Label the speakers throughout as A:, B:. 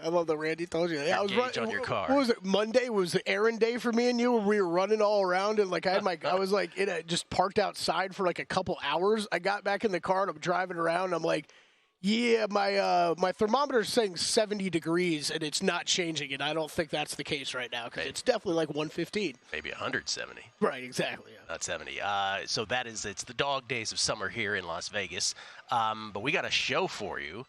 A: I love that Randy told you. Yeah, I was
B: running on your car.
A: What was it? Monday was the errand day for me and you, where we were running all around, and like I was like just parked outside for like a couple hours. I got back in the car and I'm driving around. And I'm like, yeah, my thermometer is saying 70 degrees and it's not changing, and I don't think that's the case right now because it's definitely like 115.
B: Maybe 170.
A: Right, exactly. Yeah.
B: Not 70. So it's the dog days of summer here in Las Vegas. But we got a show for you,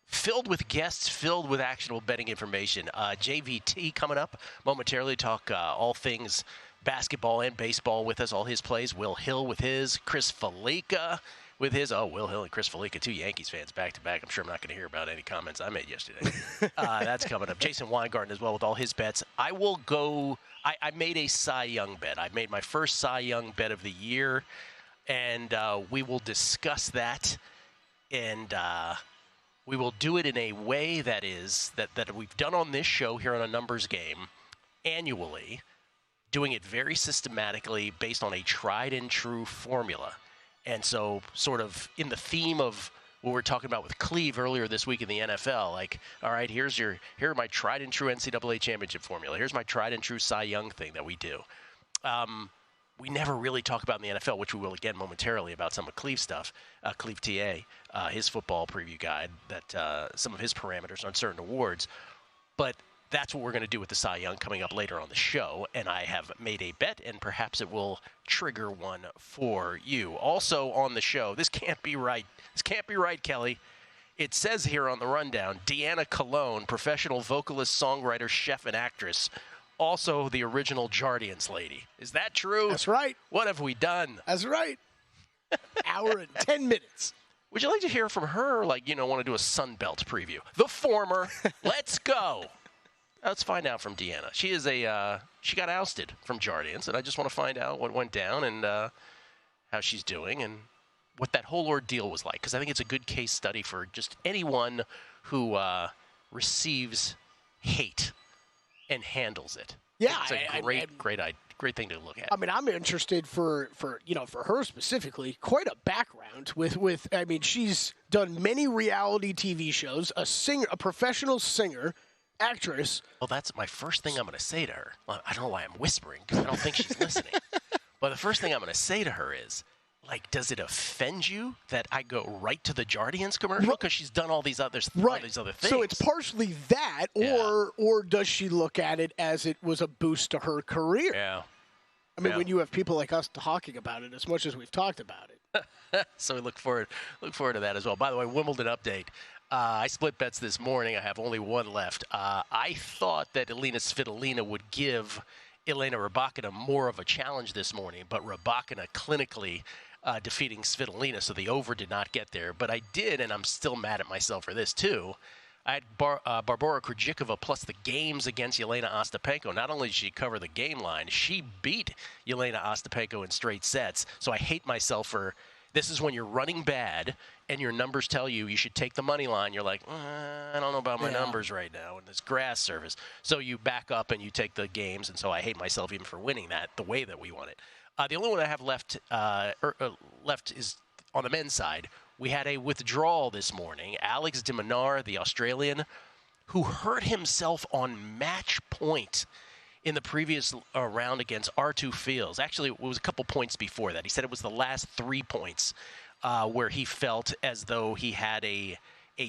B: filled with guests, filled with actionable betting information. JVT coming up momentarily, talk all things basketball and baseball with us, all his plays. Will Hill with his, Chris Felica with his. Oh, Will Hill and Chris Felica, two Yankees fans back-to-back. I'm sure I'm not going to hear about any comments I made yesterday. That's coming up. Jason Weingarten as well with all his bets. I will go. I made a Cy Young bet. I made my first Cy Young bet of the year, and we will discuss that. And we will do it in a way that we've done on this show here on A Numbers Game annually, doing it very systematically based on a tried-and-true formula. And so sort of in the theme of what we were talking about with Cleve earlier this week in the NFL, like, all right, here are my tried-and-true NCAA championship formula. Here's my tried-and-true Cy Young thing that we do. We never really talk about in the NFL, which we will again momentarily about some of Cleve's stuff. Cleve TA, his football preview guide, that some of his parameters on certain awards. But that's what we're going to do with the Cy Young coming up later on the show. And I have made a bet, and perhaps it will trigger one for you. Also on the show, this can't be right. This can't be right, Kelly. It says here on the rundown, Deanna Colon, professional vocalist, songwriter, chef, and actress. Also the original Jardiance lady. Is that true?
A: That's right.
B: What have we done?
A: That's right. Hour and 10 minutes.
B: Would you like to hear from her, like, want to do a Sunbelt preview? The former. Let's go. Let's find out from Deanna. She is she got ousted from Jardiance, and I just want to find out what went down and how she's doing and what that whole ordeal was like, because I think it's a good case study for just anyone who receives hate and handles it. Yeah, it's a great thing to look at.
A: I mean, I'm interested for her specifically. Quite a background with. I mean, she's done many reality TV shows. A professional singer, actress.
B: Well, that's my first thing I'm going to say to her. Well, I don't know why I'm whispering because I don't think she's listening. But the first thing I'm going to say to her is, like, does it offend you that I go right to the Jardiance commercial? Because she's done all these other things.
A: So it's partially that, or does she look at it as it was a boost to her career?
B: Yeah.
A: I mean, when you have people like us talking about it as much as we've talked about it.
B: So we look forward to that as well. By the way, Wimbledon update. I split bets this morning. I have only one left. I thought that Elina Svitolina would give Elena Rybakina more of a challenge this morning, but Rybakina clinically defeating Svitolina, so the over did not get there. But I did, and I'm still mad at myself for this too. I had Barbora Krejcikova plus the games against Yelena Ostapenko. Not only did she cover the game line, she beat Yelena Ostapenko in straight sets. So I hate myself for this. Is when you're running bad and your numbers tell you should take the money line. You're like, I don't know about my numbers right now in this grass service. So you back up and you take the games, and so I hate myself even for winning that the way that we won it. The only one I have left is on the men's side. We had a withdrawal this morning. Alex de Minaur, the Australian, who hurt himself on match point in the previous round against R2 Fields. Actually, it was a couple points before that. He said it was the last 3 points where he felt as though he had a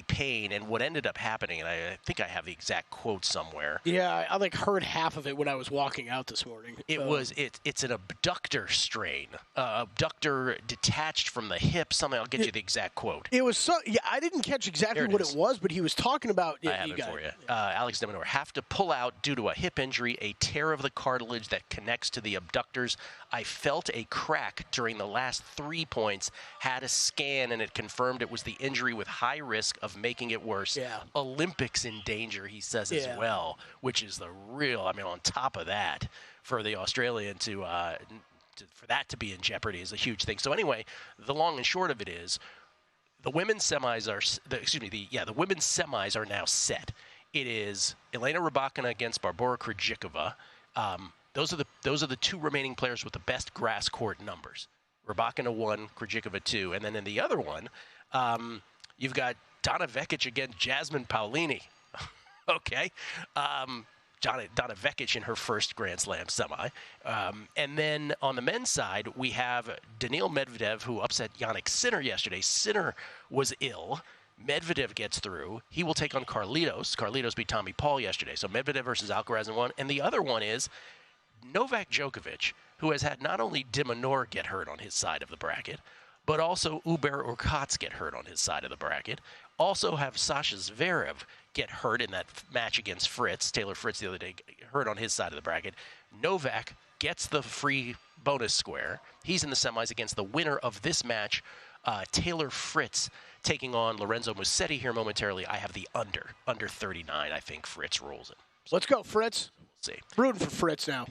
B: pain, and what ended up happening, and I think I have the exact quote somewhere.
A: Yeah, I heard half of it when I was walking out this morning.
B: It's an abductor strain, abductor detached from the hip. Something, I'll get you the exact quote.
A: It was I didn't catch exactly what it was, but he was talking about.
B: I have it for you. Alex de Minaur have to pull out due to a hip injury, a tear of the cartilage that connects to the abductors. I felt a crack during the last 3 points. Had a scan, and it confirmed it was the injury with high risk of making it worse.
A: Yeah.
B: Olympics in danger, he says as well, which is the real, on top of that, for the Australian for that to be in jeopardy is a huge thing. So anyway, the long and short of it is the women's semis the women's semis are now set. It is Elena Rybakina against Barbora Krejcikova. Those are the two remaining players with the best grass court numbers. Rybakina 1, Krejcikova 2, and then in the other one, you've got Donna Vekic against Jasmine Paolini. Okay. Donna Vekic in her first Grand Slam semi. And then on the men's side, we have Daniil Medvedev, who upset Jannik Sinner yesterday. Sinner was ill. Medvedev gets through. He will take on Carlitos. Carlitos beat Tommy Paul yesterday. So Medvedev versus Alcaraz in one. And the other one is Novak Djokovic, who has had not only de Minaur get hurt on his side of the bracket, but also Hubert Urkacz get hurt on his side of the bracket. Also have Sasha Zverev get hurt in that match against Fritz. Taylor Fritz the other day hurt on his side of the bracket. Novak gets the free bonus square. He's in the semis against the winner of this match, Taylor Fritz, taking on Lorenzo Musetti here momentarily. I have the under 39. I think Fritz rolls it.
A: So let's go, Fritz.
B: We'll see.
A: Rooting for Fritz now.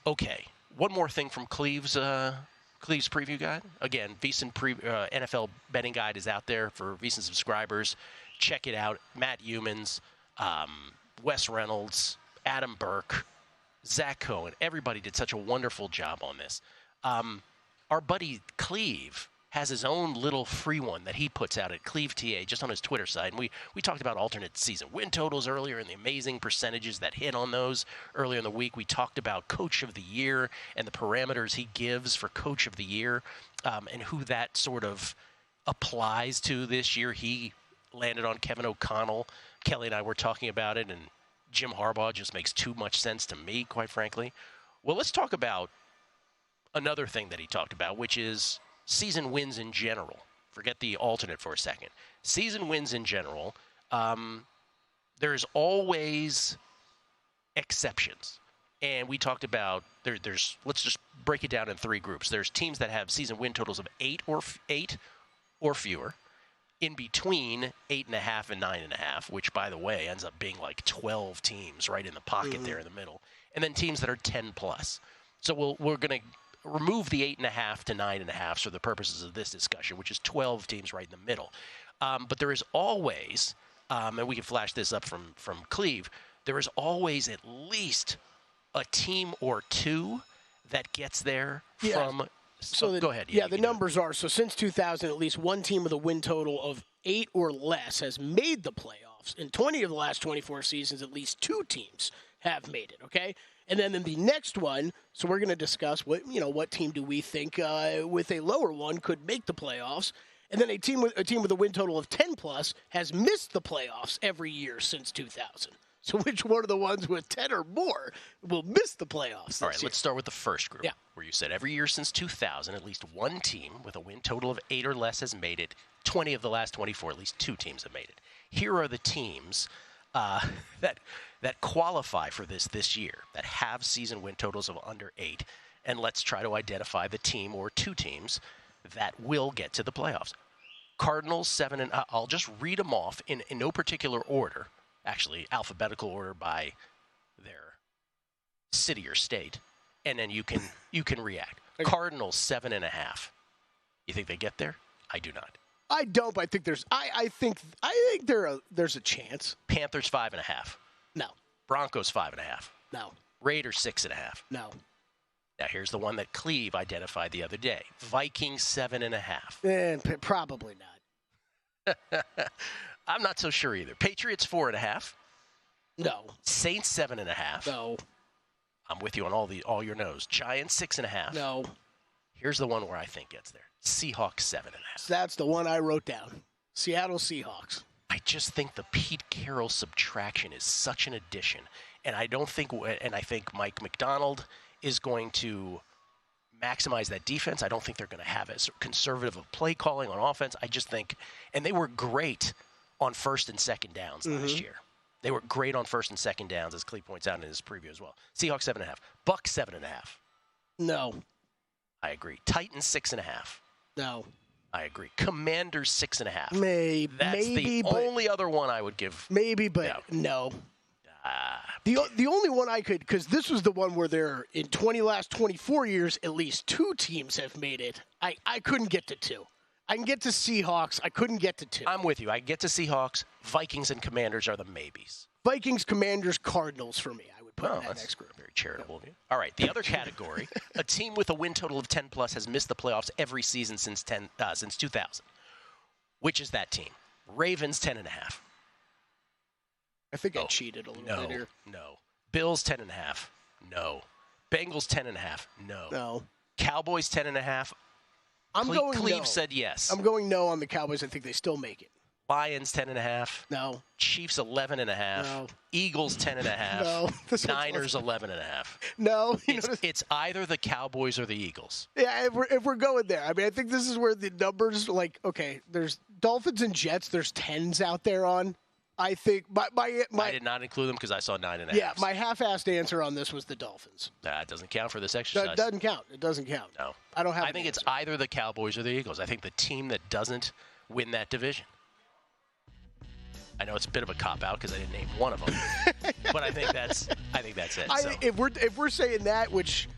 B: Okay. One more thing from Cleve's preview guide. Again, VSiN NFL betting guide is out there for VSiN subscribers. Check it out. Matt Humans, Wes Reynolds, Adam Burke, Zach Cohen. Everybody did such a wonderful job on this. Our buddy Cleve has his own little free one that he puts out at Cleve TA just on his Twitter side. And we talked about alternate season win totals earlier and the amazing percentages that hit on those earlier in the week. We talked about Coach of the Year and the parameters he gives for Coach of the Year, and who that sort of applies to this year. He landed on Kevin O'Connell. Kelly and I were talking about it, and Jim Harbaugh just makes too much sense to me, quite frankly. Well, let's talk about another thing that he talked about, which is season wins in general. Forget the alternate for a second. Season wins in general, there's always exceptions. And we talked about, there's let's just break it down in three groups. There's teams that have season win totals of 8 or fewer. In between 8.5 and 9.5, which, by the way, ends up being like 12 teams right in the pocket there in the middle. And then teams that are 10 plus. So we're going to remove the 8.5 to 9.5 for the purposes of this discussion, which is 12 teams right in the middle. But there is always, and we can flash this up from Cleve, there is always at least a team or two that gets there from. So go ahead.
A: Yeah, the numbers are, so since 2000, at least one team with a win total of 8 or less has made the playoffs. In 20 of the last 24 seasons, at least 2 teams have made it, okay? And then in the next one, so we're going to discuss what team do we think with a lower one could make the playoffs. And then a team with a win total of 10 plus has missed the playoffs every year since 2000. So which one of the ones with 10 or more will miss the playoffs?
B: All right, let's start with the first group, where you said every year since 2000, at least one team with a win total of 8 or less has made it. 20 of the last 24, at least 2 teams have made it. Here are the teams that qualify for this year, that have season win totals of under 8. And let's try to identify the team or 2 teams that will get to the playoffs. Cardinals, 7 and I'll just read them off in no particular order. Actually, alphabetical order by their city or state, and then you can react. Okay. Cardinals 7.5. You think they get there? I do not.
A: I don't. But I think there's a chance.
B: Panthers 5.5.
A: No.
B: Broncos 5.5.
A: No.
B: Raiders 6.5.
A: No.
B: Now here's the one that Cleve identified the other day. Vikings 7.5.
A: Probably not.
B: I'm not so sure either. Patriots 4.5.
A: No.
B: Saints 7.5.
A: No.
B: I'm with you on all your no's. Giants 6.5.
A: No.
B: Here's the one where I think gets there. Seahawks 7.5.
A: That's the one I wrote down. Seattle Seahawks.
B: I just think the Pete Carroll subtraction is such an addition, and I think Mike McDonald is going to maximize that defense. I don't think they're going to have as conservative of play calling on offense. I just think, and they were great on first and second downs last year. They were great on first and second downs, as Cleve points out in his preview as well. Seahawks 7.5. Bucks 7.5.
A: No.
B: I agree. Titans 6.5.
A: No.
B: I agree. Commanders 6.5.
A: Maybe.
B: That's the only other one I would give.
A: Maybe, but no. The only one I could, because this was the one where there, in last 24 years, at least 2 teams have made it. I couldn't get to 2. I can get to Seahawks. I couldn't get to 2.
B: I'm with you. I get to Seahawks. Vikings and Commanders are the maybes.
A: Vikings, Commanders, Cardinals for me. I would put in that next group.
B: Very charitable of you. All right, the other category, a team with a win total of 10 plus has missed the playoffs every season since 2000. Which is that team? Ravens 10.5.
A: I think I cheated a little bit here.
B: No. Bills 10.5. No. Bengals 10.5. No.
A: No.
B: Cowboys 10.5. Cleve said yes.
A: I'm going no on the Cowboys. I think they still make it.
B: Lions 10.5.
A: No.
B: Chiefs 11.5.
A: No.
B: Eagles 10.5.
A: No.
B: Niners 11.5.
A: No.
B: It's either the Cowboys or the Eagles.
A: Yeah, if we're going there, I mean, I think this is where the numbers okay. There's Dolphins and Jets. There's 10s out there on. I think my
B: I did not include them because I saw 9.5.
A: Yeah, my half-assed answer on this was the Dolphins.
B: That doesn't count for this exercise.
A: It doesn't count. It doesn't count.
B: No.
A: I
B: think it's either the Cowboys or the Eagles. I think the team that doesn't win that division. I know it's a bit of a cop-out because I didn't name one of them, but I think that's it.
A: If we're saying that, which,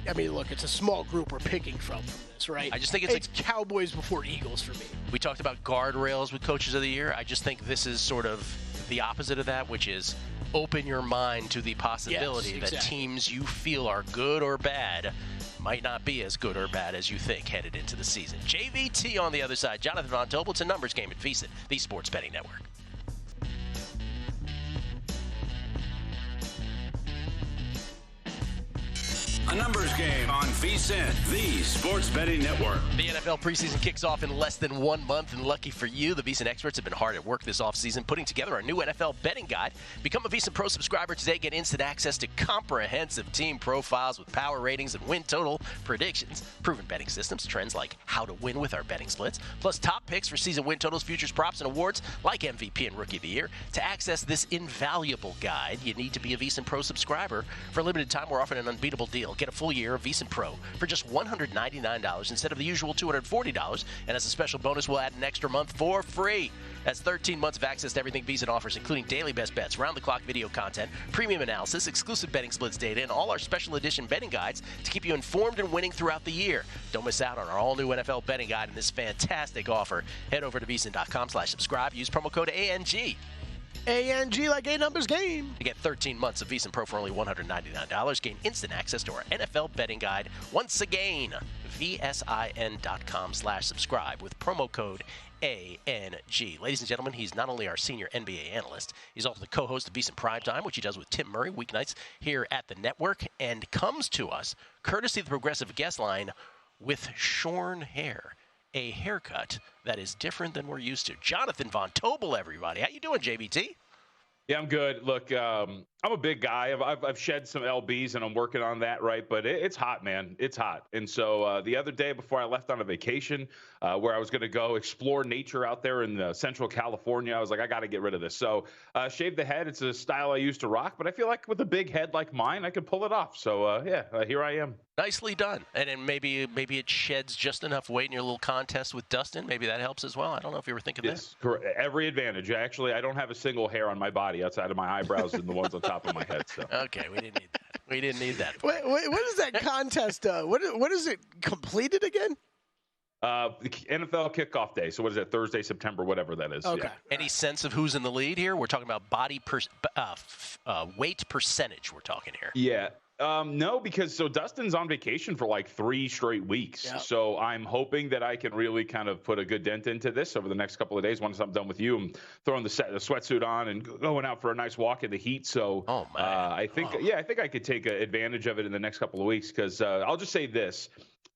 A: I mean, look, it's a small group we're picking from this, right?
B: I just think
A: it's Cowboys before Eagles for me.
B: We talked about guardrails with Coaches of the Year. I just think this is sort of the opposite of that, which is open your mind to the possibility that teams you feel are good or bad might not be as good or bad as you think headed into the season. JVT on the other side. Jonathan Von Tobel. It's a numbers game at VSiN, the Sports Betting Network.
C: A numbers game on VSiN, the Sports Betting Network.
B: The NFL preseason kicks off in less than 1 month, and lucky for you, the VSiN experts have been hard at work this offseason putting together a new NFL betting guide. Become a VSiN Pro subscriber today. Get instant access to comprehensive team profiles with power ratings and win total predictions, proven betting systems, trends like how to win with our betting splits, plus top picks for season win totals, futures, props, and awards like MVP and Rookie of the Year. To access this invaluable guide, you need to be a VSiN Pro subscriber. For a limited time, we're offering an unbeatable deal. Get a full year of VSiN Pro for just $199 instead of the usual $240. And as a special bonus, we'll add an extra month for free. That's 13 months of access to everything VSiN offers, including daily best bets, round-the-clock video content, premium analysis, exclusive betting splits data, and all our special edition betting guides to keep you informed and winning throughout the year. Don't miss out on our all-new NFL betting guide and this fantastic offer. Head over to VSiN.com/subscribe. Use promo code ANG.
A: ANG like a numbers game.
B: To get 13 months of VSiN Pro for only $199. Gain instant access to our NFL betting guide. Once again, VSIN.com/subscribe with promo code ANG. Ladies and gentlemen, he's not only our senior NBA analyst, he's also the co-host of VSiN Primetime, which he does with Tim Murray weeknights here at the network, and comes to us courtesy of the Progressive Guest Line with shorn hair. A haircut that is different than we're used to. Jonathan Von Tobel, everybody. How you doing, JVT?
D: Yeah, I'm good. Look, I'm a big guy. I've shed some LBs, and I'm working on that, right? But it's hot, man. It's hot. And so the other day before I left on a vacation where I was going to go explore nature out there in Central California, I was like, I got to get rid of this. So shaved the head. It's a style I used to rock, but I feel like with a big head like mine, I can pull it off. So, here I am.
B: Nicely done. And then maybe it sheds just enough weight in your little contest with Dustin. Maybe that helps as well. I don't know if you were thinking that.
D: Correct. Every advantage. Actually, I don't have a single hair on my body outside of my eyebrows and the ones on top of my head. So.
B: Okay, we didn't need that. We didn't need that.
A: What is that contest? What is it completed again?
D: The NFL kickoff day. So what is that? Thursday, September, whatever that is.
A: Okay.
D: Yeah.
B: Any sense of who's in the lead here? We're talking about weight percentage. We're talking here.
D: Yeah. No, because Dustin's on vacation for like 3 straight weeks.
A: Yep.
D: So I'm hoping that I can really kind of put a good dent into this over the next couple of days. Once I'm done with you, I'm throwing the sweatsuit on and going out for a nice walk in the heat. So I think I could take advantage of it in the next couple of weeks because I'll just say this.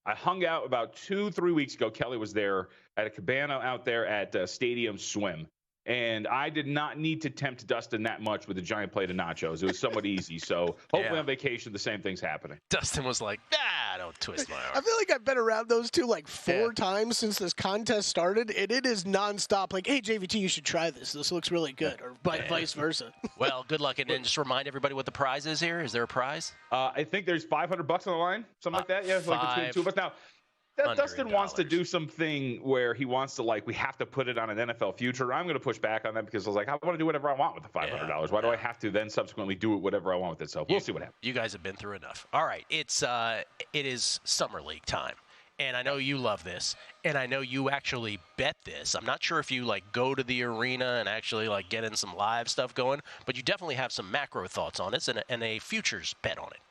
D: I hung out about 2-3 weeks ago. Kelly was there at a cabana out there at Stadium Swim. And I did not need to tempt Dustin that much with a giant plate of nachos. It was somewhat easy. So hopefully on vacation, the same thing's happening.
B: Dustin was like, don't twist my arm.
A: I feel like I've been around those two like 4 times since this contest started, and it is nonstop. Like, hey, JVT, you should try this. This looks really good, or vice versa.
B: Well, good luck. And then just remind everybody what the prize is here. Is there a prize?
D: I think there's $500 on the line, something like that. Yeah, like between the two of us. Now, Dustin wants to do something where he wants to, we have to put it on an NFL future. I'm going to push back on that because I was like, I want to do whatever I want with the $500. Why do I have to then subsequently do whatever I want with it? So we'll see what happens.
B: You guys have been through enough. All right. It is Summer League time. And I know you love this. And I know you actually bet this. I'm not sure if you, go to the arena and actually, get in some live stuff going. But you definitely have some macro thoughts on this and a futures bet on it.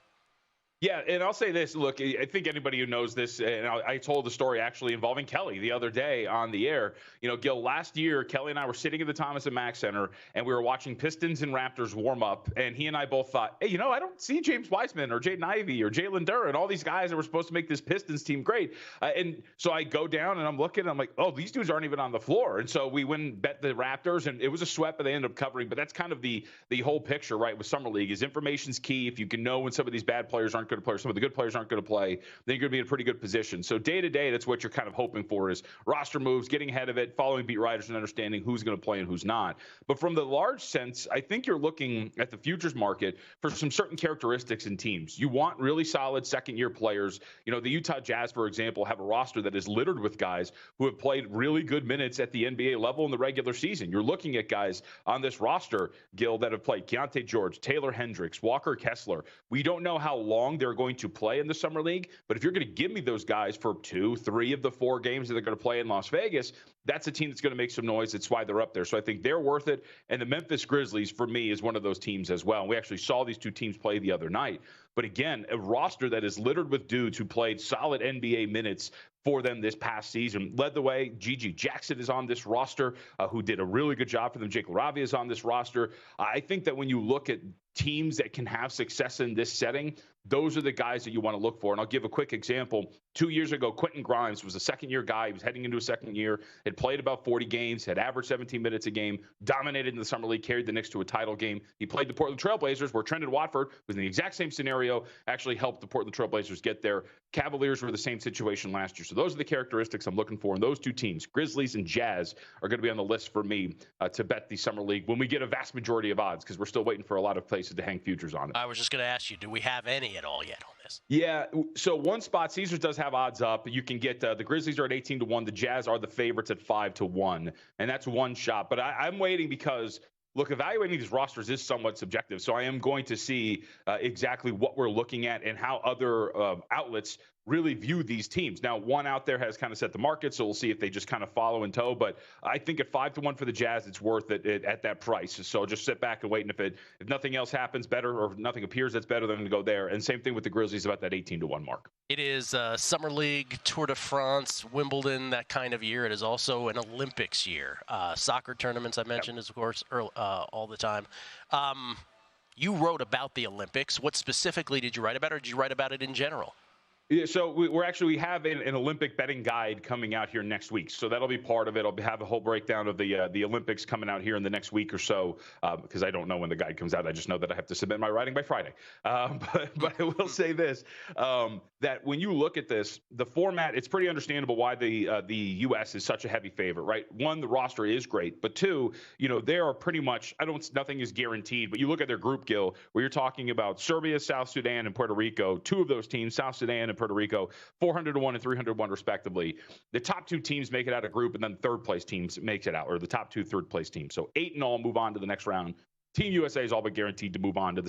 D: Yeah, and I'll say this. Look, I think anybody who knows this, and I told the story actually involving Kelly the other day on the air. Gil, last year, Kelly and I were sitting at the Thomas and Mack Center, and we were watching Pistons and Raptors warm up, and he and I both thought, hey, I don't see James Wiseman or Jaden Ivey or Jalen Duren, all these guys that were supposed to make this Pistons team great. And so I go down, and I'm looking, and I'm like, oh, these dudes aren't even on the floor. And so we went and bet the Raptors, and it was a sweat, but they ended up covering. But that's kind of the whole picture, right, with Summer League is information's key. If you can know when some of these bad players aren't going to play, or some of the good players aren't going to play, then you're going to be in a pretty good position. So day to day, that's what you're kind of hoping for is roster moves, getting ahead of it, following beat writers and understanding who's going to play and who's not. But from the large sense, I think you're looking at the futures market for some certain characteristics in teams. You want really solid second-year players. The Utah Jazz, for example, have a roster that is littered with guys who have played really good minutes at the NBA level in the regular season. You're looking at guys on this roster, Gil, that have played Keontae George, Taylor Hendricks, Walker Kessler. We don't know how long they're going to play in the Summer League, but if you're going to give me those guys for 2, 3 of the 4 games that they're going to play in Las Vegas, that's a team that's going to make some noise. That's why they're up there. So I think they're worth it. And the Memphis Grizzlies, for me, is one of those teams as well. And we actually saw these two teams play the other night. But again, a roster that is littered with dudes who played solid NBA minutes for them this past season. Led the way, Gigi Jackson is on this roster, who did a really good job for them. Jake LaRavia is on this roster. I think that when you look at teams that can have success in this setting, those are the guys that you want to look for. And I'll give a quick example. 2 years ago, Quentin Grimes was a second-year guy. He was heading into a second year, had played about 40 games, had averaged 17 minutes a game, dominated in the Summer League, carried the Knicks to a title game. He played the Portland Trailblazers, where Trendon Watford was in the exact same scenario, actually helped the Portland Trailblazers get there. Cavaliers were the same situation last year. So those are the characteristics I'm looking for. And those two teams, Grizzlies and Jazz, are going to be on the list for me to bet the Summer League when we get a vast majority of odds, because we're still waiting for a lot of places to hang futures on it.
B: I was just going to ask you, do we have any at all yet on this?
D: Yeah, so one spot, Caesars does have odds up. You can get the Grizzlies are at 18-1. The Jazz are the favorites at 5-1, and that's one shot. But I'm waiting because, look, evaluating these rosters is somewhat subjective. So I am going to see exactly what we're looking at and how other outlets really view these teams. Now, one out there has kind of set the market, so we'll see if they just kind of follow in tow. But I think at 5-1 for the Jazz, it's worth it at that price. So just sit back and wait. And if nothing else happens better, or if nothing appears that's better, then go there. And same thing with the Grizzlies, about that 18-1 mark.
B: It is Summer League, Tour de France, Wimbledon, that kind of year. It is also an Olympics year. Soccer tournaments, I mentioned, is, of course, all the time. You wrote about the Olympics. What specifically did you write about, or did you write about it in general?
D: Yeah, so we have an Olympic betting guide coming out here next week. So that'll be part of it. I'll have a whole breakdown of the Olympics coming out here in the next week or so, because I don't know when the guide comes out. I just know that I have to submit my writing by Friday. But I will say this, that when you look at this, the format, it's pretty understandable why the U.S. is such a heavy favorite, right? One, the roster is great. But two, they are pretty much, nothing is guaranteed. But you look at their group, Gil, where you're talking about Serbia, South Sudan, and Puerto Rico. Two of those teams, South Sudan and Puerto Rico, 400-1 and 300-1 respectively. The top two teams make it out of group, and then third place teams makes it out, or the top 2 third place teams. So 8 in all move on to the next round. Team USA is all but guaranteed to move on to the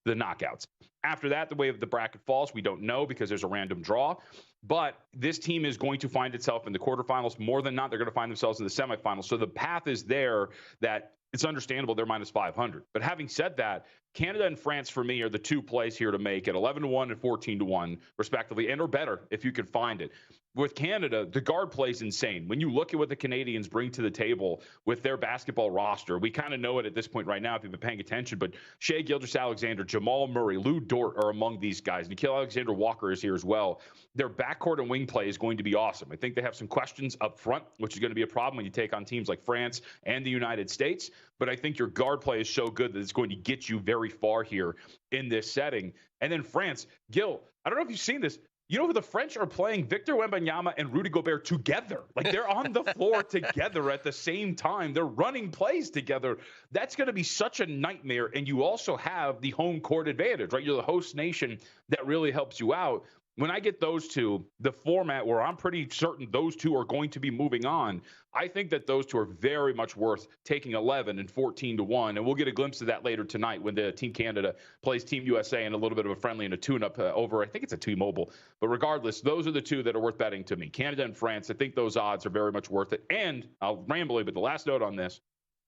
D: knockouts. After that, the way the bracket falls, we don't know, because there's a random draw. But this team is going to find itself in the quarterfinals. More than not, they're going to find themselves in the semifinals. So the path is there that it's understandable they're minus 500. But having said that, Canada and France, for me, are the 2 plays here to make at 11-1 and 14-1, respectively, and or better if you can find it. With Canada, the guard play is insane. When you look at what the Canadians bring to the table with their basketball roster, we kind of know it at this point right now if you've been paying attention, but Shai Gilgeous-Alexander, Jamal Murray, Lou Dort are among these guys. Nickeil Alexander-Walker is here as well. Their backcourt and wing play is going to be awesome. I think they have some questions up front, which is going to be a problem when you take on teams like France and the United States. But I think your guard play is so good that it's going to get you very far here in this setting. And then France, Gil, I don't know if you've seen this. The French are playing Victor Wembanyama and Rudy Gobert together. Like, they're on the floor together at the same time. They're running plays together. That's going to be such a nightmare. And you also have the home court advantage, right? You're the host nation. That really helps you out. When I get those two, the format where I'm pretty certain those two are going to be moving on, I think that those two are very much worth taking 11 and 14-1. And we'll get a glimpse of that later tonight when the Team Canada plays Team USA in a little bit of a friendly and a tune-up over, I think it's a T-Mobile. But regardless, those are the two that are worth betting to me. Canada and France, I think those odds are very much worth it. And I'll ramble, but the last note on this,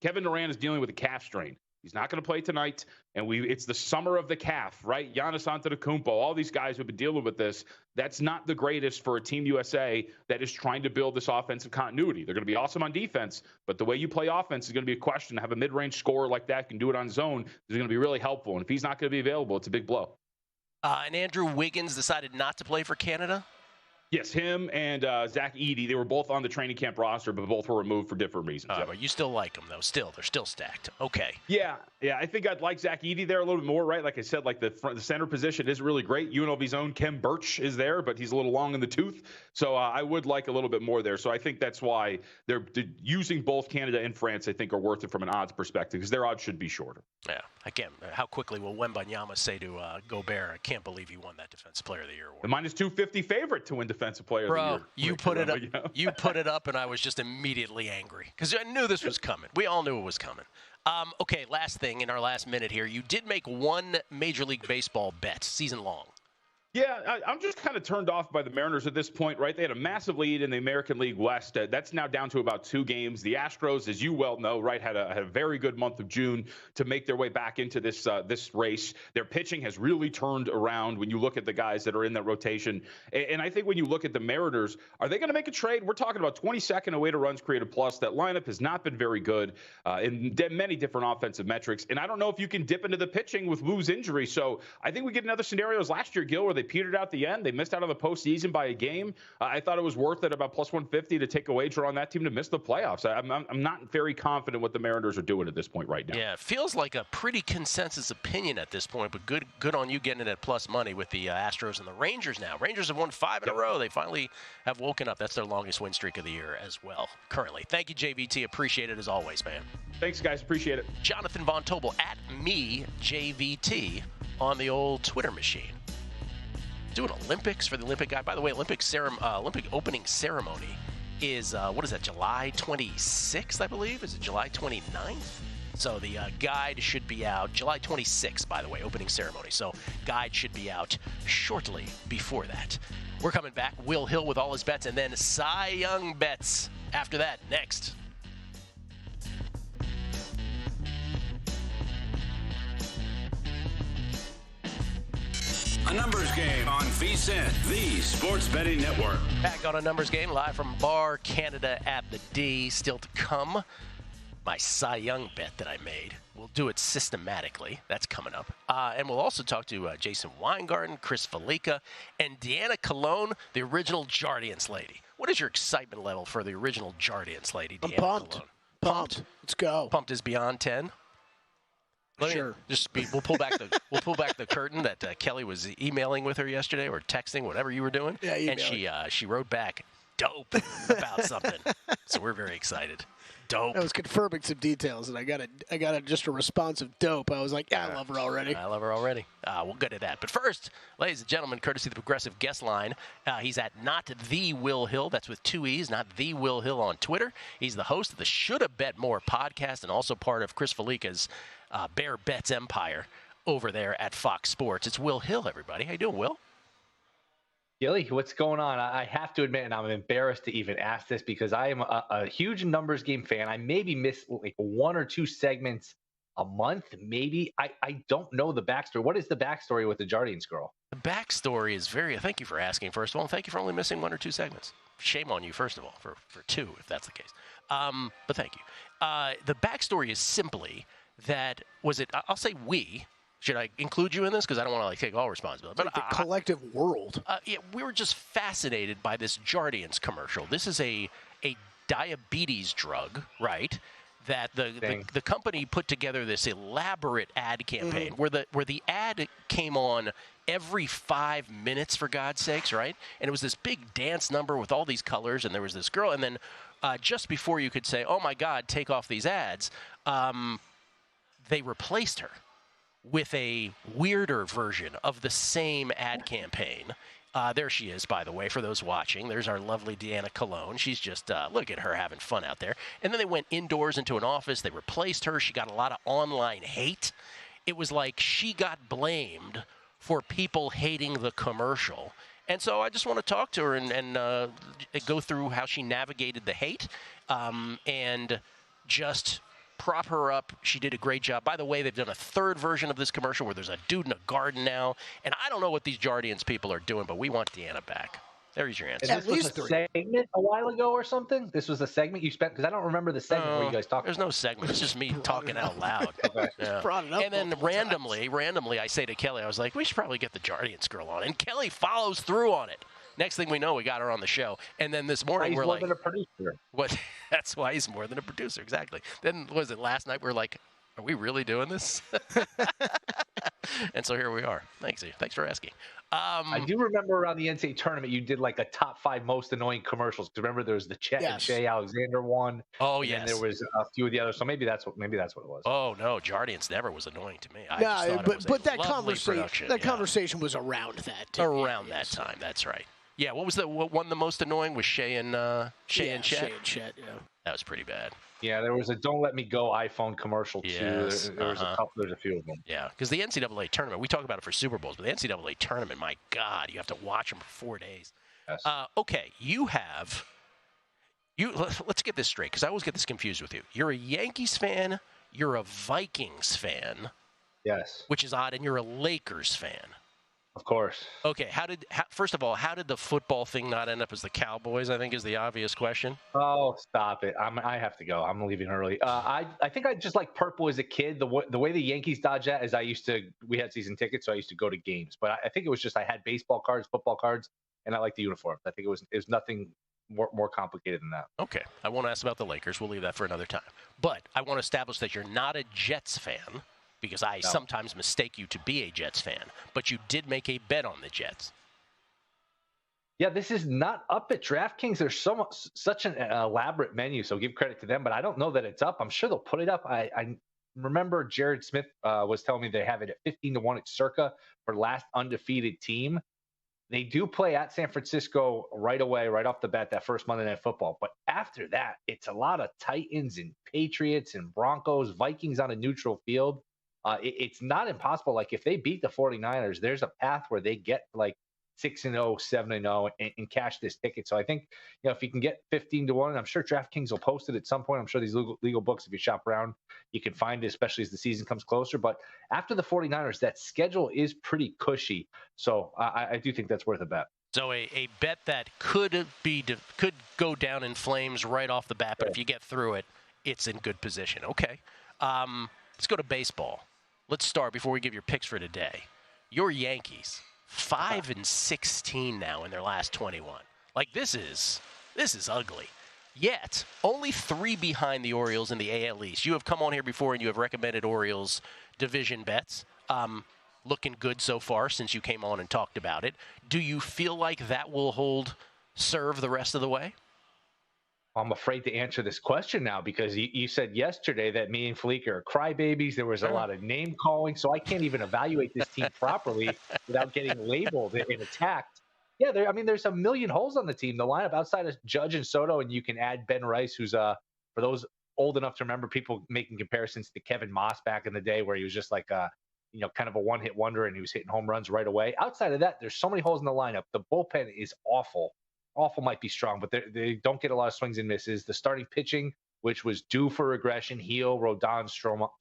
D: Kevin Durant is dealing with a calf strain. He's not going to play tonight. And it's the summer of the calf, right? Giannis Antetokounmpo, all these guys who've been dealing with this. That's not the greatest for a Team USA that is trying to build this offensive continuity. They're going to be awesome on defense, but the way you play offense is going to be a question. To have a mid-range scorer like that can do it on zone is going to be really helpful. And if he's not going to be available, it's a big blow.
B: And Andrew Wiggins decided not to play for Canada?
D: Yes, him and Zach Edey, they were both on the training camp roster, but both were removed for different reasons.
B: But you still like them, though. They're still stacked. Okay.
D: Yeah. I think I'd like Zach Edey there a little bit more, right? Like I said, like the center position isn't really great. UNLV's own Kem Birch is there, but he's a little long in the tooth. So I would like a little bit more there. So I think that's why they're using both Canada and France, I think, are worth it from an odds perspective, because their odds should be shorter.
B: Yeah. Again, how quickly will Wembanyama say to Gobert, I can't believe you won that Defensive Player of the Year award?
D: The minus 250 favorite to win Defensive Player of the Year.
B: You put it up. You put it up, and I was just immediately angry because I knew this was coming. We all knew it was coming. Okay, last thing in our last minute here. You did make one Major League Baseball bet season long.
D: Yeah, I'm just kind of turned off by the Mariners at this point, right? They had a massive lead in the American League West. That's now down to about 2 games. The Astros, as you well know, right, had a very good month of June to make their way back into this race. Their pitching has really turned around when you look at the guys that are in that rotation. And I think when you look at the Mariners, are they going to make a trade? We're talking about 22nd away to runs created plus. That lineup has not been very good in many different offensive metrics. And I don't know if you can dip into the pitching with Wu's injury. So I think we get another scenario as last year, Gill, where they petered out the end. They missed out on the postseason by a game. I thought it was worth it about plus 150 to take a wager on that team to miss the playoffs. I'm not very confident what the Mariners are doing at this point right now.
B: Yeah, it feels like a pretty consensus opinion at this point, but good on you getting it at plus money with the Astros and the Rangers now. Rangers have won 5 in a row. They finally have woken up. That's their longest win streak of the year as well, currently. Thank you, JVT. Appreciate it as always, man.
D: Thanks, guys. Appreciate it.
B: Jonathan Von Tobel at me, JVT, on the old Twitter machine. Doing Olympics for the Olympic guy. By the way, Olympic opening ceremony is, what is that, July 26th, I believe? Is it July 29th? So the guide should be out July 26th, by the way, opening ceremony. So guide should be out shortly before that. We're coming back. Will Hill with all his bets, and then Cy Young bets after that next.
C: A numbers game on VSiN, the sports betting network.
B: Back on a numbers game, live from Bar Canada at the D. Still to come, my Cy Young bet that I made. We'll do it systematically. That's coming up. And we'll also talk to Jason Weingarten, Chris Felica, and Deanna Colon, the original Jardiance lady. What is your excitement level for the original Jardiance lady, Deanna Colon?
A: Pumped. Let's go.
B: Pumped is beyond 10.
A: Sure.
B: We'll pull back the curtain that Kelly was emailing with her yesterday or texting, whatever you were doing.
A: Yeah,
B: and she wrote back dope about something. So we're very excited. Dope.
A: I was confirming some details, and I got just a response of dope. I was like, yeah, I love her already.
B: We'll get to that. But first, ladies and gentlemen, courtesy of the Progressive Guest Line, he's at Not The Will Hill. That's with 2 E's, Not The Will Hill on Twitter. He's the host of the Shoulda Bet More podcast and also part of Chris Felica's Bear Bets Empire over there at Fox Sports. It's Will Hill, everybody. How you doing, Will?
E: Gilly, what's going on? I have to admit, and I'm embarrassed to even ask this because I am a huge numbers game fan. I maybe miss like 1 or 2 segments a month, maybe. I don't know the backstory. What is the backstory with the Jardiance girl?
B: The backstory is thank you for asking, first of all, and thank you for only missing 1 or 2 segments. Shame on you, first of all, for 2, if that's the case. But thank you. The backstory is simply that, I'll say we. Should I include you in this? Because I don't want to take all responsibility.
A: But the collective world.
B: Yeah, we were just fascinated by this Jardiance commercial. This is a diabetes drug, right? That the company put together this elaborate ad campaign where the ad came on every 5 minutes, for God's sakes, right? And it was this big dance number with all these colors, and there was this girl, and then just before you could say, "Oh my God, take off these ads," they replaced her with a weirder version of the same ad campaign. There she is, by the way, for those watching. There's our lovely Deanna Colon. She's just, look at her having fun out there. And then they went indoors into an office. They replaced her. She got a lot of online hate. It was like she got blamed for people hating the commercial. And so I just want to talk to her and go through how she navigated the hate and just Prop her up. She did a great job. By the way, they've done a third version of this commercial where there's a dude in a garden now. And I don't know what these Jardiance people are doing, but we want Deanna back. There's your answer.
E: This was a segment a while ago or something? This was a segment you spent? Because I don't remember the segment where you guys talked.
B: There's no segment. It's just me talking out loud.
E: Okay.
B: Yeah.
A: Brought it up
B: and then randomly, I say to Kelly, I was like, we should probably get the Jardiance girl on. And Kelly follows through on it. Next thing we know, we got her on the show. And then this morning, we're like,
E: he's more than a producer.
B: What? That's why he's more than a producer. Exactly. Then, was it last night? We're like, are we really doing this? And so here we are. Thanks for asking.
E: I do remember around the NCAA tournament, you did like a top 5 most annoying commercials. Because remember, there was the Chet and Shea Alexander one.
B: Oh,
E: yes. And there was a few of the others. So maybe that's what it was.
B: Oh no, Jardiance never was annoying to me.
A: But that conversation was around that.
B: Around that time. That's right. Yeah, what won the most annoying was Shea and Chet.
A: Shea and Chet, yeah.
B: That was pretty bad.
E: Yeah, there was a "Don't Let Me Go" iPhone commercial too.
B: Yes,
E: There's a few of them.
B: Yeah, because the NCAA tournament, we talk about it for Super Bowls, but the NCAA tournament, my God, you have to watch them for 4 days.
E: Yes.
B: Okay, let's get this straight, because I always get this confused with you. You're a Yankees fan, you're a Vikings fan.
E: Yes.
B: Which is odd, and you're a Lakers fan.
E: Of course.
B: Okay, first of all, how did the football thing not end up as the Cowboys, I think is the obvious question.
E: Oh, stop it. I have to go. I'm leaving early. I think I just like purple as a kid. The way the Yankees dodge that is we had season tickets, so I used to go to games. But I think it was just I had baseball cards, football cards, and I liked the uniforms. I think it was nothing more complicated than that.
B: Okay. I won't ask about the Lakers. We'll leave that for another time. But I want to establish that you're not a Jets fan, because I sometimes mistake you to be a Jets fan, but you did make a bet on the Jets.
E: Yeah, this is not up at DraftKings. There's such an elaborate menu, so give credit to them, but I don't know that it's up. I'm sure they'll put it up. I remember Jared Smith was telling me they have it at 15-1 at Circa for last undefeated team. They do play at San Francisco right away, right off the bat, that first Monday Night Football. But after that, it's a lot of Titans and Patriots and Broncos, Vikings on a neutral field. It's not impossible. Like if they beat the 49ers, there's a path where they get like 6-0, 7-0 and cash this ticket. So I think, if you can get 15-1, I'm sure DraftKings will post it at some point. I'm sure these legal books, if you shop around, you can find it, especially as the season comes closer. But after the 49ers, that schedule is pretty cushy. So I do think that's worth a bet.
B: So a bet that could go down in flames right off the bat, but if you get through it, it's in good position. Okay. Let's go to baseball. Let's start before we give your picks for today. Your Yankees, 5-16 now in their last 21. Like this is ugly. Yet only 3 behind the Orioles in the AL East. You have come on here before and you have recommended Orioles division bets. Looking good so far since you came on and talked about it. Do you feel like that will serve the rest of the way?
E: I'm afraid to answer this question now because you said yesterday that me and Fleek are crybabies. There was a lot of name calling, so I can't even evaluate this team properly without getting labeled and attacked. Yeah, there's a million holes on the team. The lineup outside of Judge and Soto, and you can add Ben Rice, who's for those old enough to remember people making comparisons to Kevin Moss back in the day, where he was just like kind of a one-hit wonder and he was hitting home runs right away. Outside of that, there's so many holes in the lineup. The bullpen is awful. Awful might be strong, but they don't get a lot of swings and misses. The starting pitching, which was due for regression, Gill, Rodon,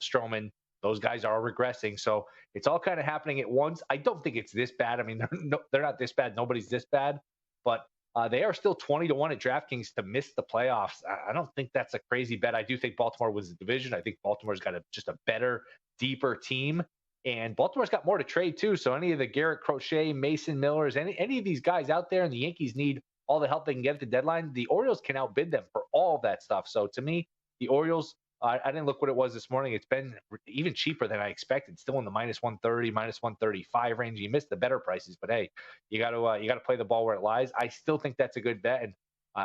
E: Stroman, those guys are regressing. So it's all kind of happening at once. I don't think it's this bad. I mean, they're not this bad. Nobody's this bad. But they are still 20-1 at DraftKings to miss the playoffs. I don't think that's a crazy bet. I do think Baltimore wins the division. I think Baltimore's got just a better, deeper team. And Baltimore's got more to trade, too. So any of the Garrett Crochet, Mason Millers, any of these guys out there, and the Yankees need all the help they can get at the deadline, the Orioles can outbid them for all of that stuff. So to me, the Orioles, I didn't look what it was this morning. It's been even cheaper than I expected. Still in the -130, -135 range. You missed the better prices, but hey, you got to play the ball where it lies. I still think that's a good bet. And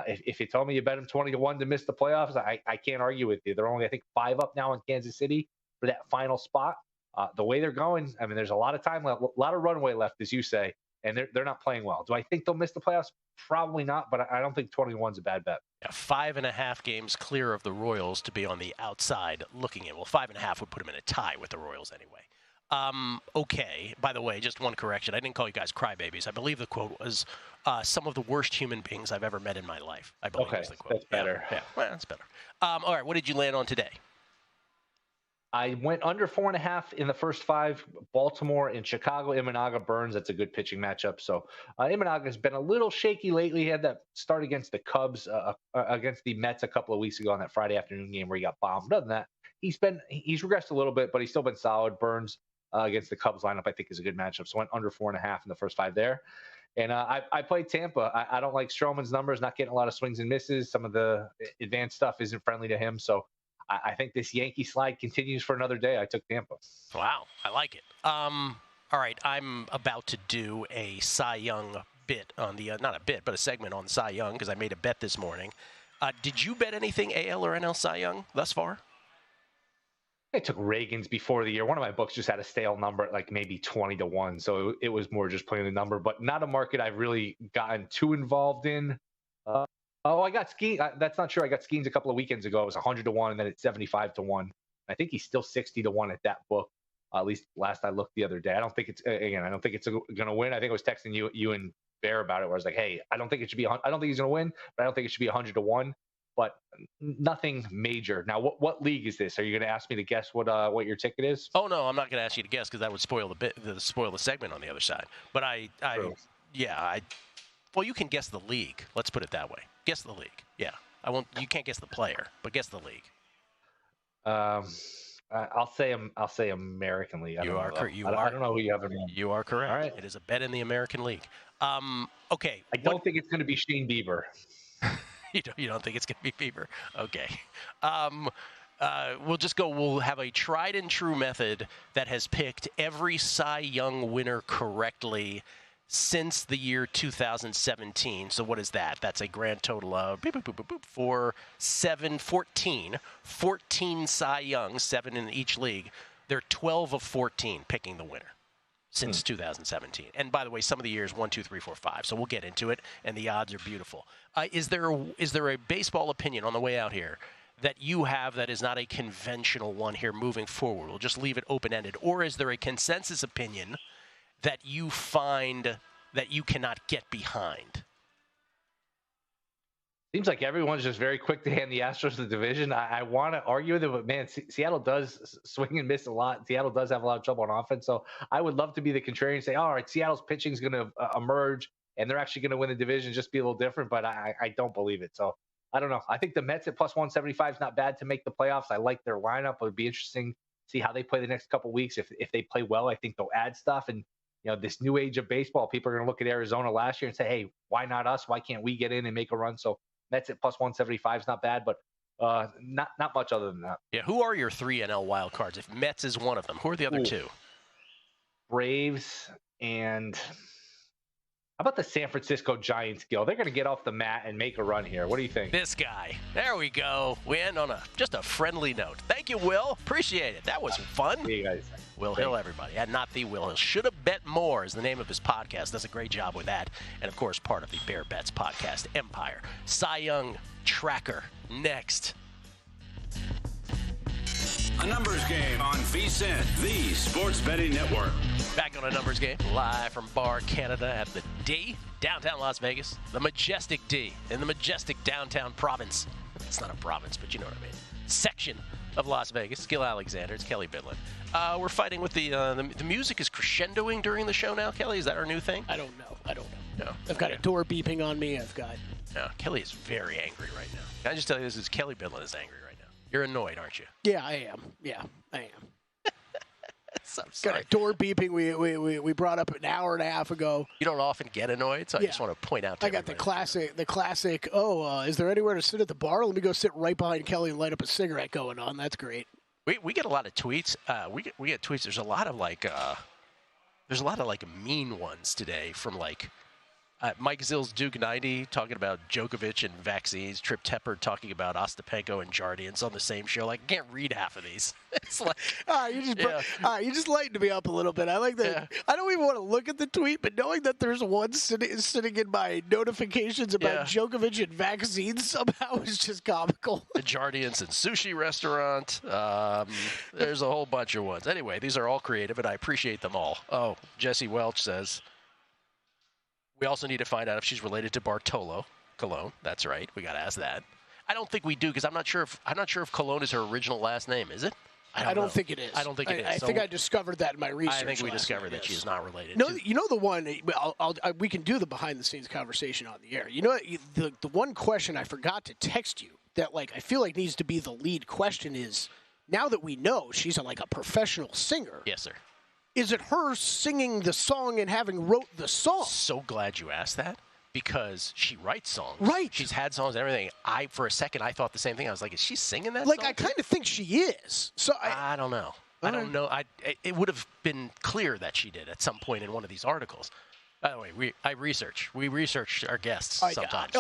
E: if you told me you bet them 20-1 to miss the playoffs, I can't argue with you. They're only, I think, 5 up now in Kansas City for that final spot. The way they're going, I mean, there's a lot of time left, a lot of runway left, as you say. And they're not playing well. Do I think they'll miss the playoffs? Probably not, but I don't think 21's a bad bet.
B: Yeah, 5.5 games clear of the Royals to be on the outside looking in. Well, 5.5 would put them in a tie with the Royals anyway. Okay. By the way, just one correction. I didn't call you guys crybabies. I believe the quote was some of the worst human beings I've ever met in my life. I believe was the quote.
E: That's better.
B: Yeah, well, that's better. All right, what did you land on today?
E: I went under 4.5 in the first 5. Baltimore and Chicago. Imanaga Burns. That's a good pitching matchup. So Imanaga has been a little shaky lately. He had that start against the Cubs, against the Mets a couple of weeks ago on that Friday afternoon game where he got bombed. Other than that, he's regressed a little bit, but he's still been solid. Burns against the Cubs lineup, I think, is a good matchup. So went under 4.5 in the first 5 there. And I played Tampa. I don't like Stroman's numbers, not getting a lot of swings and misses. Some of the advanced stuff isn't friendly to him. So I think this Yankee slide continues for another day. I took Tampa.
B: Wow, I like it. All right, I'm about to do a Cy Young bit on the not a bit, but a segment on Cy Young because I made a bet this morning. Did you bet anything AL or NL Cy Young thus far?
E: I took Reagan's before the year. One of my books just had a stale number at like maybe 20-1, so it was more just playing the number, but not a market I've really gotten too involved in. I got Skeens. That's not true. I got Skeens a couple of weekends ago. It was 100-1, and then it's 75-1. I think he's still 60-1 at that book. At least last I looked the other day. I don't think it's going to win. I think I was texting you and Bear about it, where I was like, "Hey, I don't think it should be. I don't think he's going to win, but I don't think it should be 100-1." But nothing major. Now, what league is this? Are you going to ask me to guess what your ticket is?
B: Oh no, I'm not going to ask you to guess because that would spoil the segment on the other side. But well, you can guess the league. Let's put it that way. Guess the league. Yeah, I won't. You can't guess the player, but guess the league.
E: I'll say American League. I don't know who you have in mind.
B: You are correct.
E: All right.
B: It is a bet in the American League. Okay.
E: I don't think it's going to be Shane Bieber.
B: You don't think it's going to be Bieber? Okay. We'll have a tried and true method that has picked every Cy Young winner correctly since the year 2017. So what is that? That's a grand total of 14 Cy Young, 7 in each league. They're 12 of 14 picking the winner since 2017. And by the way, some of the years 1, 2, 3, 4, 5. So we'll get into it, and the odds are beautiful. Is there a baseball opinion on the way out here that you have that is not a conventional one here moving forward? We'll just leave it open-ended. Or is there a consensus opinion that you find that you cannot get behind?
E: Seems like everyone's just very quick to hand the Astros the division. I want to argue with it, but man, Seattle does swing and miss a lot. Seattle does have a lot of trouble on offense. So I would love to be the contrarian and say, all right, Seattle's pitching is going to emerge and they're actually going to win the division, just be a little different. But I don't believe it. So I don't know. I think the Mets at plus 175 is not bad to make the playoffs. I like their lineup. It would be interesting to see how they play the next couple of weeks. If they play well, I think they'll add stuff. And this new age of baseball, people are going to look at Arizona last year and say, hey, why not us? Why can't we get in and make a run? So Mets at plus 175 is not bad, but not much other than that.
B: Yeah, who are your 3 NL wild cards? If Mets is one of them, who are the other 2?
E: Braves and how about the San Francisco Giants, Gill? They're going to get off the mat and make a run here. What do you think?
B: This guy. There we go. We end on just a friendly note. Thank you, Will. Appreciate it. That was fun.
E: See you guys.
B: Will Hill, everybody. And not the Will Hill. Should have bet more is the name of his podcast. Does a great job with that. And, of course, part of the Bear Bets podcast empire. Cy Young Tracker next.
C: A numbers game on VSiN, the sports betting network.
B: Back on a numbers game, live from Bar Canada at the D, downtown Las Vegas. The majestic D in the majestic downtown province. It's not a province, but you know what I mean. Section of Las Vegas. Gill Alexander. It's Kelly Bidlin. We're fighting with the music is crescendoing during the show now, Kelly. Is that our new thing?
A: I don't know.
B: No.
A: I've got a door beeping on me.
B: No, Kelly is very angry right now. Can I just tell you this is Kelly Bidlin is angry right now. You're annoyed, aren't you?
A: Yeah, I am.
B: So I'm sorry.
A: Got a door beeping we brought up an hour and a half ago.
B: You don't often get annoyed, so I just want to point out to
A: I got the classic, is there anywhere to sit at the bar? Let me go sit right behind Kelly and light up a cigarette going on. That's great.
B: We get a lot of tweets. We get tweets. There's a lot of mean ones today from Mike Zill's Duke 90 talking about Djokovic and vaccines. Trip Tepper talking about Ostapenko and Jardiance on the same show. I can't read half of these. It's like,
A: you just lightened me up a little bit. I like that. Yeah. I don't even want to look at the tweet, but knowing that there's one sitting in my notifications about Djokovic and vaccines somehow is just comical.
B: The Jardiance and sushi restaurant. There's a whole bunch of ones. Anyway, these are all creative, and I appreciate them all. Oh, Jesse Welch says, we also need to find out if she's related to Bartolo Colon. That's right. We got to ask that. I don't think we do because I'm not sure if Colon is her original last name. Is it?
A: I don't think it is.
B: I don't think it is.
A: I think I discovered that in my research.
B: I think we discovered that she is not related.
A: No, you know the one. We can do the behind-the-scenes conversation on the air. You know, the one question I forgot to text you that I feel like needs to be the lead question is, now that we know she's a professional singer.
B: Yes, sir.
A: Is it her singing the song and having wrote the song?
B: So glad you asked that. Because she writes songs.
A: Right.
B: She's had songs and everything. For a second, I thought the same thing. I was like, is she singing that song?
A: I kind of think she is. So
B: I don't know. I don't know. It would have been clear that she did at some point in one of these articles. By the way, we research our guests sometimes.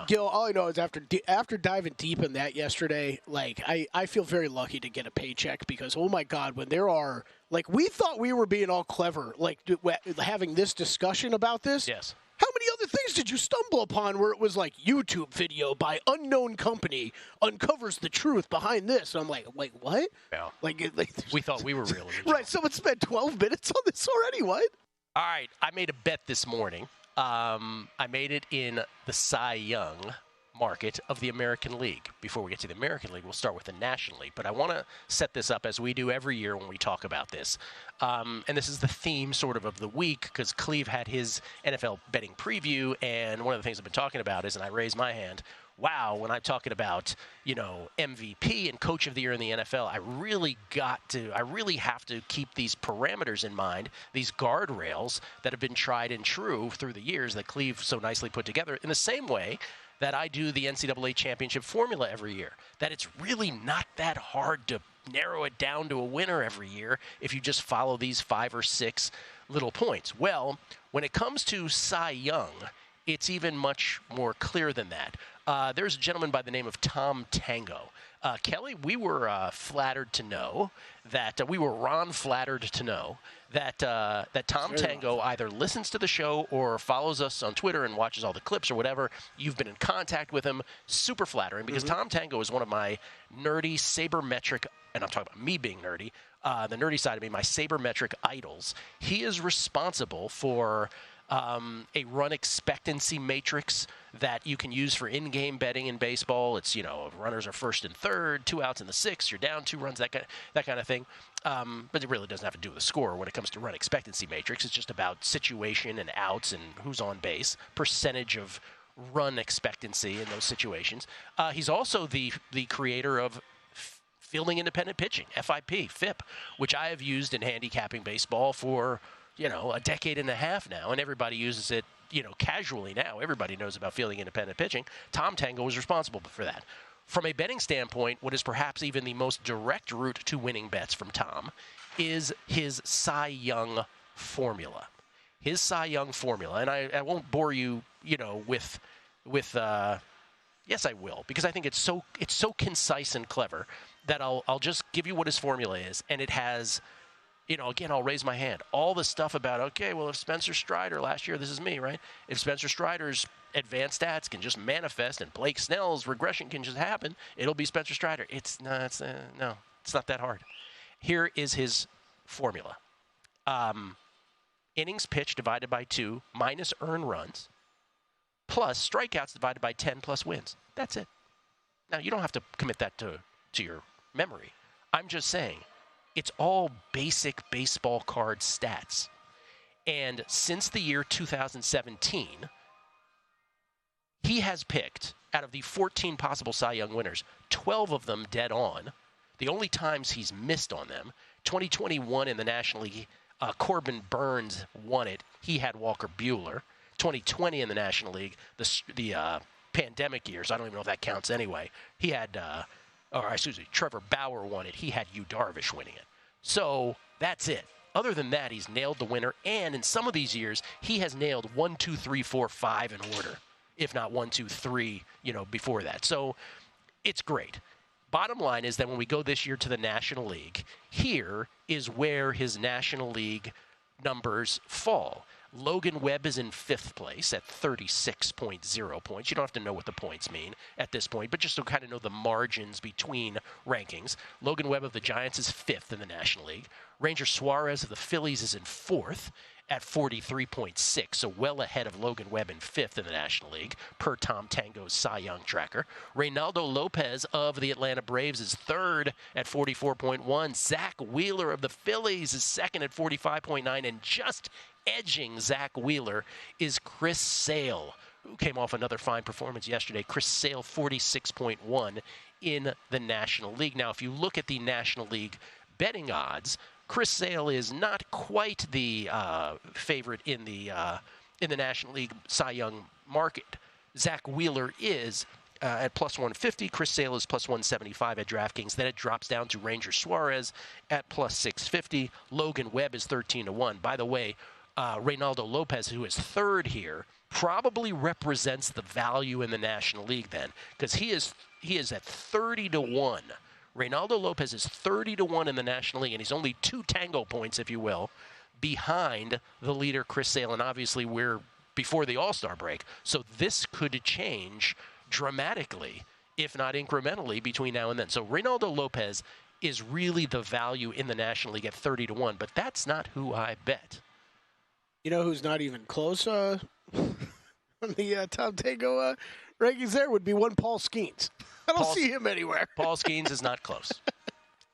A: Gill, all I know is after diving deep in that yesterday, I feel very lucky to get a paycheck because, oh my God, when there are, we thought we were being all clever, having this discussion about this.
B: Yes.
A: How many other things did you stumble upon where it was YouTube video by unknown company uncovers the truth behind this? And I'm like, wait, what?
B: Yeah.
A: We
B: thought we were real.
A: Right. Someone spent 12 minutes on this already. What?
B: All right. I made a bet this morning. I made it in the Cy Young market of the American League. Before we get to the American League, we'll start with the National League. But I want to set this up as we do every year when we talk about this. And this is the theme sort of the week because Cleve had his NFL betting preview. And one of the things I've been talking about is, and I raised my hand, wow, when I'm talking about, MVP and Coach of the Year in the NFL, I really have to keep these parameters in mind, these guardrails that have been tried and true through the years that Cleve so nicely put together in the same way that I do the NCAA championship formula every year, that it's really not that hard to narrow it down to a winner every year if you just follow these 5 or 6 little points. Well, when it comes to Cy Young, it's even much more clear than that. There's a gentleman by the name of Tom Tango. Kelly, we were flattered to know that Ron flattered to know that Tom Tango either listens to the show or follows us on Twitter and watches all the clips or whatever. You've been in contact with him. Super flattering because Tom Tango is one of my nerdy sabermetric, and I'm talking about me being nerdy, the nerdy side of me, my sabermetric idols. He is responsible for a run expectancy matrix that you can use for in-game betting in baseball. It's, runners are first and third, 2 outs in the 6th, you're down 2 runs, that kind of thing. But it really doesn't have to do with the score when it comes to run expectancy matrix. It's just about situation and outs and who's on base, percentage of run expectancy in those situations. He's also the creator of fielding independent pitching, FIP, which I have used in handicapping baseball for a decade and a half now, and everybody uses it, casually now. Everybody knows about fielding independent pitching. Tom Tango was responsible for that. From a betting standpoint, what is perhaps even the most direct route to winning bets from Tom is his Cy Young formula. His Cy Young formula, and I won't bore you, with yes, I will, because I think it's so concise and clever that I'll just give you what his formula is, and it has, again, I'll raise my hand. All the stuff about, if Spencer Strider last year, this is me, right? If Spencer Strider's advanced stats can just manifest and Blake Snell's regression can just happen, it'll be Spencer Strider. It's not that hard. Here is his formula. Innings pitched divided by 2 minus earned runs plus strikeouts divided by 10 plus wins. That's it. Now, you don't have to commit that to your memory. I'm just saying, it's all basic baseball card stats. And since the year 2017, he has picked, out of the 14 possible Cy Young winners, 12 of them dead on. The only times he's missed on them, 2021 in the National League, Corbin Burns won it. He had Walker Buehler. 2020 in the National League, the pandemic years, I don't even know if that counts anyway. He had, Trevor Bauer won it. He had Yu Darvish winning it. So that's it. Other than that, he's nailed the winner. And in some of these years, he has nailed 1, 2, 3, 4, 5 in order, if not 1, 2, 3, before that. So it's great. Bottom line is that when we go this year to the National League, here is where his National League numbers fall. Logan Webb is in 5th place at 36.0 points. You don't have to know what the points mean at this point, but just to kind of know the margins between rankings. Logan Webb of the Giants is 5th in the National League. Ranger Suarez of the Phillies is in 4th at 43.6, so well ahead of Logan Webb in 5th in the National League, per Tom Tango's Cy Young tracker. Reynaldo Lopez of the Atlanta Braves is 3rd at 44.1. Zach Wheeler of the Phillies is 2nd at 45.9, and just edging Zach Wheeler is Chris Sale, who came off another fine performance yesterday. Chris Sale, 46.1 in the National League. Now, if you look at the National League betting odds, Chris Sale is not quite the favorite in the National League Cy Young market. Zach Wheeler is at plus 150. Chris Sale is plus 175 at DraftKings. Then it drops down to Ranger Suarez at plus 650. Logan Webb is 13-1. By the way, Reynaldo Lopez, who is 3rd here, probably represents the value in the National League then, because he is at 30-1. Reynaldo Lopez is 30-1 in the National League, and he's only 2 tango points, if you will, behind the leader, Chris Sale. And obviously, we're before the All-Star break, so this could change dramatically, if not incrementally, between now and then. So Reynaldo Lopez is really the value in the National League at 30-1, but that's not who I bet.
A: You know who's not even close on the Tom Tango rankings there would be one Paul Skeens. I don't see him anywhere.
B: Paul Skeens is not close.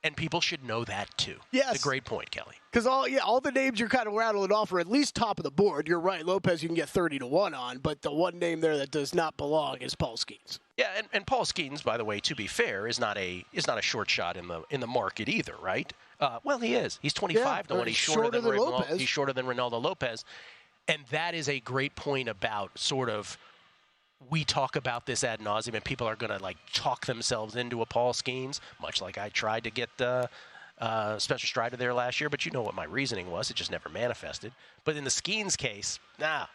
B: And people should know that, too.
A: Yes.
B: It's a great point, Kelly.
A: Because all the names you're kind of rattling off are at least top of the board. You're right. Lopez you can get 30-1 on, but the one name there that does not belong is Paul Skeens.
B: Yeah, and Paul Skeens, by the way, to be fair, is not a short shot in the market either, right? Well, he is. He's 25-1. He's shorter than Lopez. He's shorter than Reynaldo Lopez. And that is a great point about sort of, we talk about this ad nauseum, and people are going to talk themselves into a Paul Skeens, much like I tried to get Spencer Strider there last year, but you know what my reasoning was. It just never manifested. But in the Skeens case, not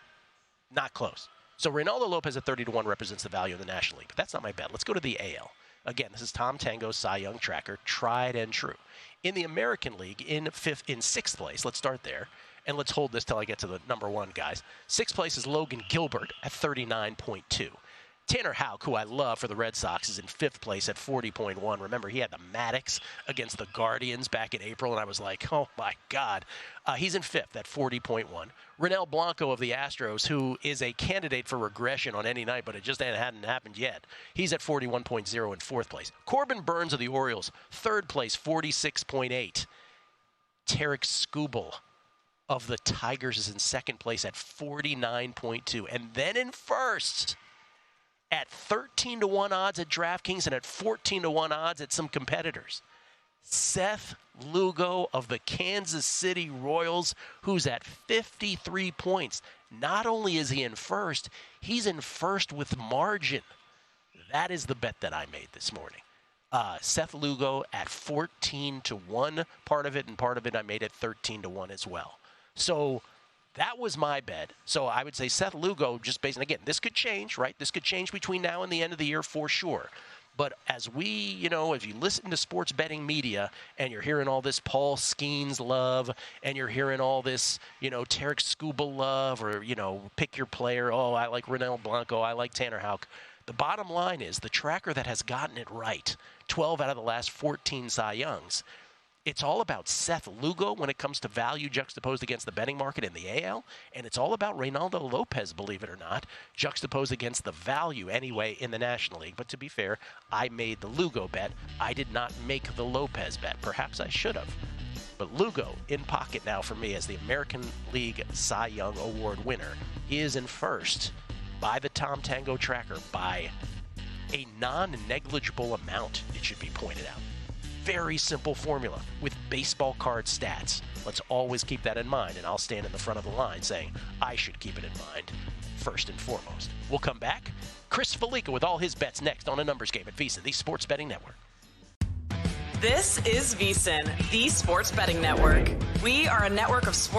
B: close. So Reynaldo Lopez at 30-1 represents the value in the National League, but that's not my bet. Let's go to the AL. Again, this is Tom Tango's Cy Young tracker, tried and true. In the American League, in 6th place, let's start there. And let's hold this till I get to the number 1, guys. 6th place is Logan Gilbert at 39.2. Tanner Houck, who I love for the Red Sox, is in 5th place at 40.1. Remember, he had the Maddox against the Guardians back in April, and I was like, oh, my God. He's in 5th at 40.1. Ronel Blanco of the Astros, who is a candidate for regression on any night, but it just hadn't happened yet. He's at 41.0 in 4th place. Corbin Burns of the Orioles, 3rd place, 46.8. Tarek Skubal of the Tigers is in 2nd place at 49.2. And then in 1st, at 13-1 odds at DraftKings and at 14-1 odds at some competitors, Seth Lugo of the Kansas City Royals, who's at 53 points. Not only is he in 1st, he's in 1st with margin. That is the bet that I made this morning. Seth Lugo at 14-1, part of it, and part of it I made at 13-1 as well. So that was my bet. So I would say Seth Lugo, just based on, again, this could change, right? This could change between now and the end of the year for sure. But as we, if you listen to sports betting media and you're hearing all this Paul Skeens love and you're hearing all this, Tarek Skubal love or, pick your player. Oh, I like Ronel Blanco. I like Tanner Houck. The bottom line is the tracker that has gotten it right, 12 out of the last 14 Cy Youngs, it's all about Seth Lugo when it comes to value juxtaposed against the betting market in the AL, and it's all about Reynaldo Lopez, believe it or not, juxtaposed against the value anyway in the National League. But to be fair, I made the Lugo bet. I did not make the Lopez bet. Perhaps I should have. But Lugo in pocket now for me as the American League Cy Young Award winner. He is in 1st by the Tom Tango tracker by a non-negligible amount, it should be pointed out. Very simple formula with baseball card stats. Let's always keep that in mind, and I'll stand in the front of the line saying I should keep it in mind first and foremost. We'll come back. Chris Felica with all his bets next on A Numbers Game at VSiN, the Sports Betting Network.
F: This is VSiN, the Sports Betting Network. We are a network of sports